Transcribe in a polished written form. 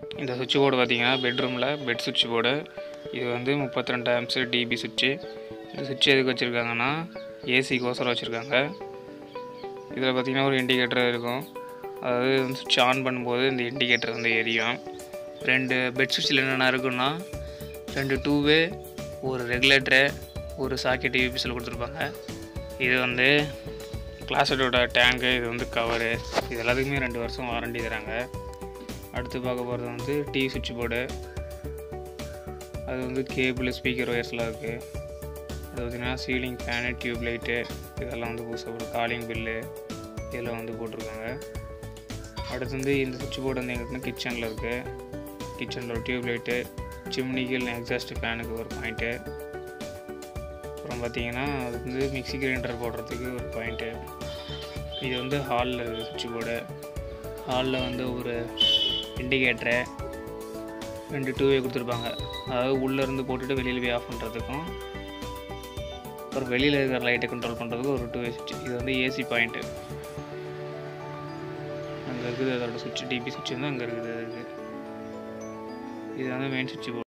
இந்த சுவிட்ச் போர்டு பார்த்திங்கன்னா பெட்ரூமில் பெட் சுவிட்ச் போர்டு. இது வந்து 32 ஆம்ப்ஸ் டிபி சுவிட்சு. இந்த சுவிட்ச் எதுக்கு வச்சுருக்காங்கன்னா ஏசிக்கோசரம் வச்சுருக்காங்க. இதில் பார்த்திங்கன்னா ஒரு இண்டிகேட்டர் இருக்கும். அதாவது சுவிட்ச் ஆன் பண்ணும்போது இந்த இண்டிகேட்டர் வந்து எரியும். 2 பெட் சுவிட்சில் என்னென்ன இருக்குன்னா 2 2-வே, ஒரு ரெகுலேட்டரு, ஒரு சாக்கெட் யூபிஎஸ்சில் கொடுத்துருப்பாங்க. இது வந்து கிளாஸட்டோட டேங்கு, இது வந்து கவரு. இது எல்லாத்துக்குமே 2 வருஷம் வாரண்டி தராங்க. அடுத்து பார்க்க போகிறது வந்து டிவி சுவிட்ச் போர்டு. அது வந்து கேபிள், ஸ்பீக்கர், ஒயர்ஸ்லாம் இருக்குது. அது பார்த்திங்கன்னா சீலிங் ஃபேனு, டியூப் லைட்டு இதெல்லாம் வந்து புதுசாக ஒரு காலிங் பில்லு இதெல்லாம் வந்து போட்டிருக்காங்க. அடுத்து வந்து இந்த சுவிட்ச் போர்டு வந்து எங்களுக்கு கிச்சனில் இருக்குது. கிச்சனில் ஒரு டியூப் லைட்டு, சிம்னிக்கு எக்ஸாஸ்ட் ஃபேனுக்கு ஒரு பாயிண்ட்டு. அப்புறம் பார்த்திங்கன்னா அது வந்து மிக்சி கிரைண்டர் போடுறதுக்கு ஒரு பாயிண்ட்டு. இது வந்து ஹாலில் இருக்குது சுவிட்ச் போர்டு. ஹாலில் வந்து ஒரு இண்டிகேட்டரு, 2 2-வே கொடுத்துருப்பாங்க. அதாவது உள்ளேருந்து போட்டுட்டு வெளியில் போய் ஆஃப் பண்ணுறதுக்கும், அப்புறம் வெளியில் இருக்கிற லைட்டை கண்ட்ரோல் பண்ணுறதுக்கும் ஒரு 2-வே சுவிட்ச். இது வந்து ஏசி பாயிண்ட்டு. அங்கே இருக்குது அதோட சுவிட்ச், டிபி சுவிட்ச் வந்து அங்கே இருக்குது. இது வந்து மெயின் சுவிட்ச் போர்டு.